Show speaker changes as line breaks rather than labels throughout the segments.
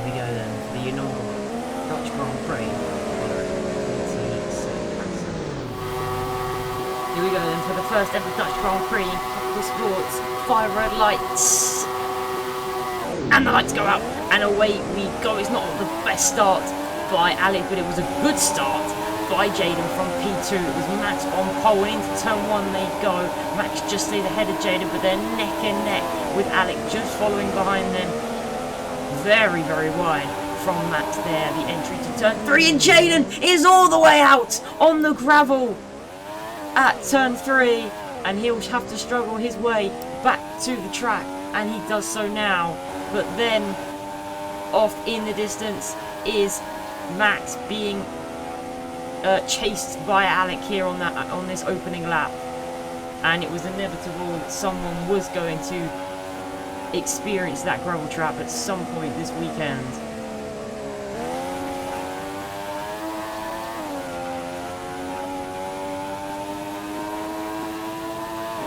we go then for the inaugural Dutch Grand Prix. Here we go then for the first ever Dutch Grand Prix. Tropical Sports, 5 red lights. And the lights go out, and away we go. It's not the best start by Alec, but it was a good start by Jaden from P2. It was Max on pole, and into turn 1 they go. Max just stays ahead of Jaden, but they're neck and neck with Alec just following behind them. Very, very wide from Max there. The entry to turn 3, and Jaden is all the way out on the gravel at turn 3, and he'll have to struggle his way back to the track, and he does so now. But then off in the distance is Max being chased by Alec here on this opening lap, and it was inevitable that someone was going to experience that gravel trap at some point this weekend.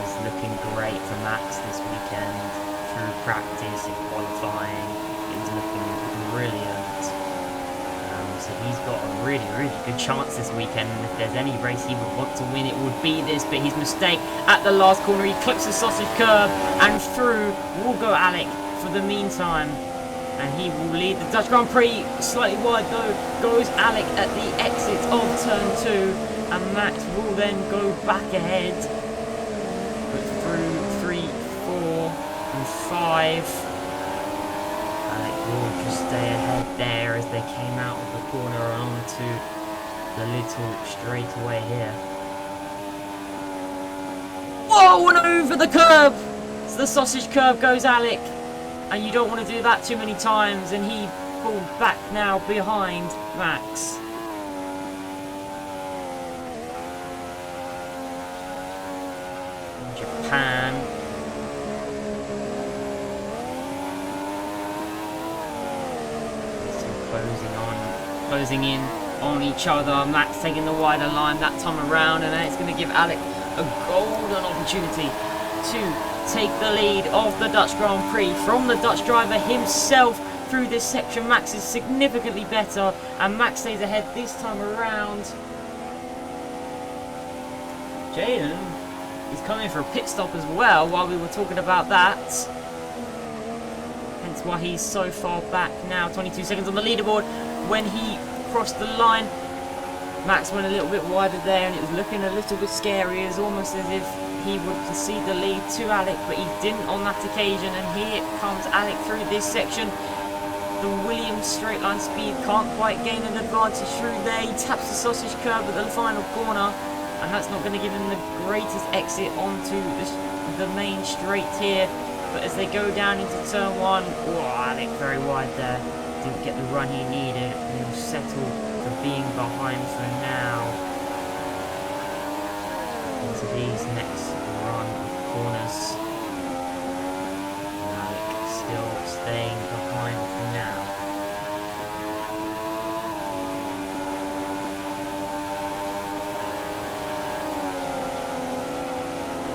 It's looking great for Max this weekend. Through practice and qualifying, it was looking brilliant. So he's got a really, really good chance this weekend. And if there's any race he would want to win, it would be this. But his mistake at the last corner, he clips the sausage curb, and through will go Alec for the meantime. And he will lead the Dutch Grand Prix. Slightly wide though goes Alec at the exit of turn 2, and Max will then go back ahead. But through 3, 4 and 5, Alec will just stay ahead there as they came out of the corner and onto the little straightaway here. Whoa, and over the curb! So the sausage curb goes Alec, and you don't want to do that too many times, and he falls back now behind Max. Japan. Closing in on each other. Max taking the wider line that time around, and then it's going to give Alec a golden opportunity to take the lead of the Dutch Grand Prix from the Dutch driver himself through this section. Max is significantly better, and Max stays ahead this time around. Jaden is coming for a pit stop as well while we were talking about that. Hence why he's so far back now. 22 seconds on the leaderboard. When he crossed the line, Max went a little bit wider there, and it was looking a little bit scary. It was almost as if he would concede the lead to Alec, but he didn't on that occasion. And here comes Alec through this section. The Williams straight line speed can't quite gain an advantage through there. He taps the sausage curb at the final corner, and that's not going to give him the greatest exit onto the main straight here. But as they go down into turn 1, oh, Alec very wide there. Didn't get the run he needed, and he'll settle for being behind for now into these next run of corners. And Alec still staying behind for now.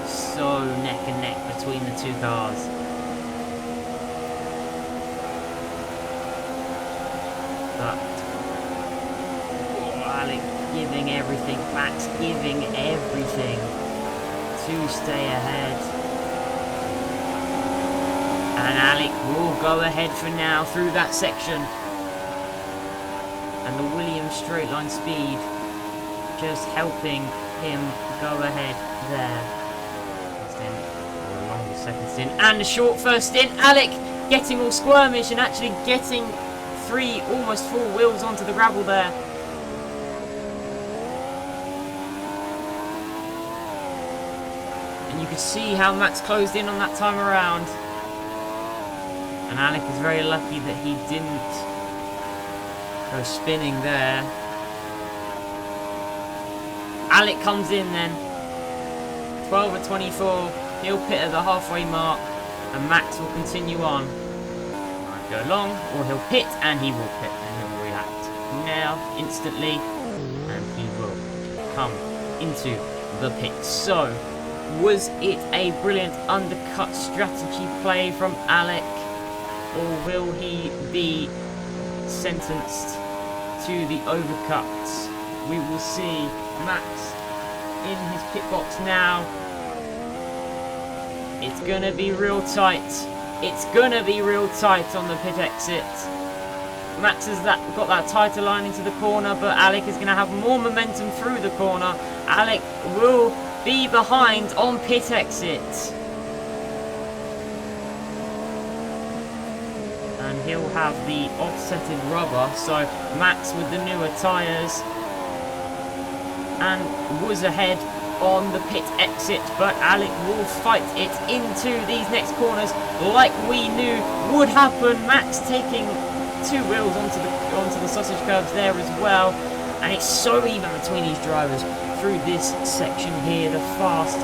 So neck and neck between the two cars. But Alec giving everything, Max giving everything to stay ahead. And Alec will go ahead for now through that section. And the Williams straight line speed just helping him go ahead there. A longer second stint and a short first stint. Alec getting all squirmish and actually getting 3, almost 4 wheels onto the gravel there. And you could see how Max closed in on that time around. And Alec is very lucky that he didn't go spinning there. Alec comes in then. 12 of 24. He'll pit at the halfway mark, and Max will continue on. Go long, or he'll pit, and he will pit, and he'll react now instantly, and he will come into the pit. So was it a brilliant undercut strategy play from Alec, or will he be sentenced to the overcut. We will see Max in his pit box now. It's gonna be real tight. It's gonna be real tight on the pit exit. Max has got that tighter line into the corner, but Alec is gonna have more momentum through the corner. Alec will be behind on pit exit. And he'll have the offsetted rubber, so Max with the newer tyres and was ahead on the pit exit, but Alec will fight it into these next corners like we knew would happen. Max taking 2 wheels onto the sausage curbs there as well, and it's so even between these drivers through this section here. The fast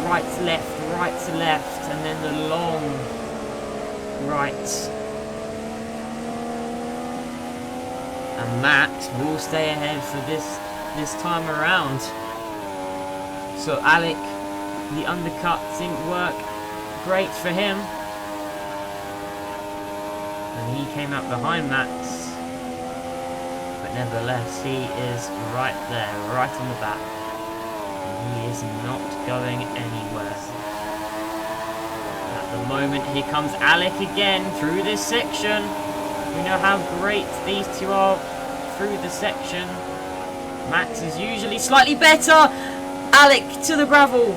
right to left, and then the long right. And Max will stay ahead for this time around. So Alec, the undercut didn't work great for him. And he came out behind Max. But nevertheless, he is right there, right on the back. And he is not going anywhere. At the moment, here comes Alec again through this section. We know how great these two are through the section. Max is usually slightly better. Alec to the gravel.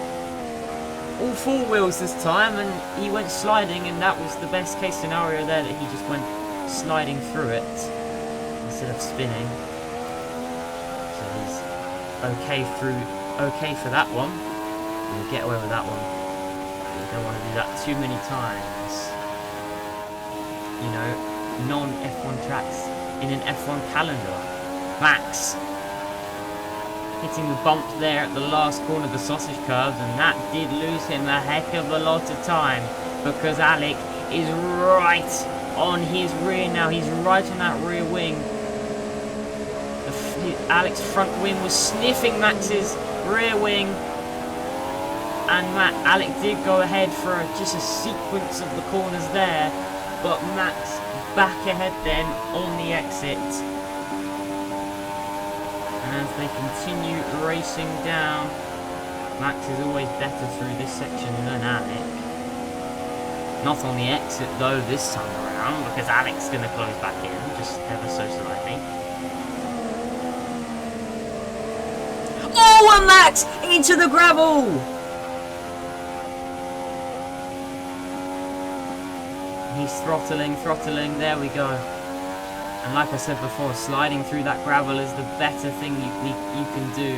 All 4 wheels this time, and he went sliding, and that was the best case scenario there, that he just went sliding through it instead of spinning. So he's okay for that one. We'll get away with that one. We don't want to do that too many times. You know, non-F1 tracks in an F1 calendar. Max hitting the bump there at the last corner of the sausage curbs, and that did lose him a heck of a lot of time, because Alec is right on his rear now. He's right on that rear wing. Alec's front wing was sniffing Max's rear wing, and Alec did go ahead for just a sequence of the corners there, but Max back ahead then on the exit. As they continue racing down, Max is always better through this section than Alec. Not on the exit though this time around, because Alec's going to close back in, just ever so slightly. Oh, and Max into the gravel! He's throttling, there we go. And like I said before, sliding through that gravel is the better thing you can do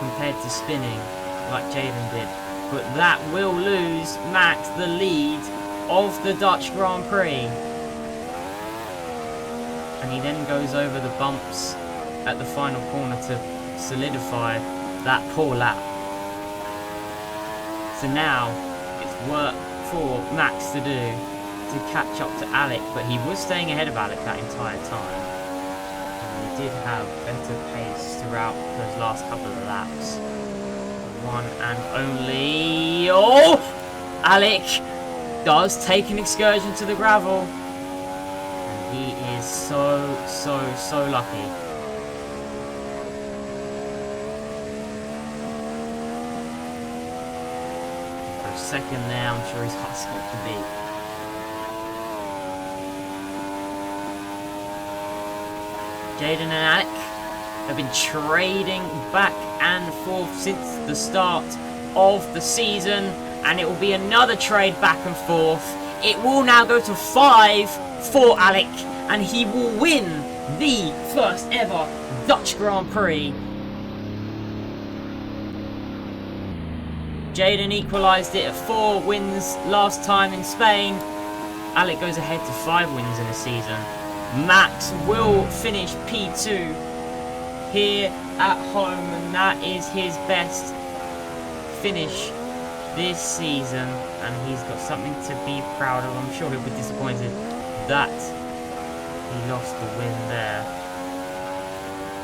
compared to spinning, like Jaden did. But that will lose Max the lead of the Dutch Grand Prix. And he then goes over the bumps at the final corner to solidify that poor lap. So now it's work for Max to do to catch up to Alec, but he was staying ahead of Alec that entire time. And he did have better pace throughout those last couple of laps. One and only... Oh! Alec does take an excursion to the gravel. And he is so lucky. For a second there, I'm sure he's hot spot to beat. Jaden and Alec have been trading back and forth since the start of the season, and it will be another trade back and forth. It will now go to 5 for Alec, and he will win the first ever Dutch Grand Prix. Jaden equalised it at 4 wins last time in Spain. Alec goes ahead to 5 wins in the season. Max will finish P2 here at home, and that is his best finish this season, and he's got something to be proud of. I'm sure he'll be disappointed that he lost the win there.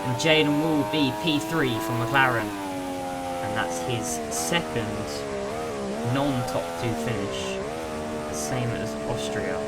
And Jaden will be P3 for McLaren, and that's his second non-top 2 finish, same as Austria.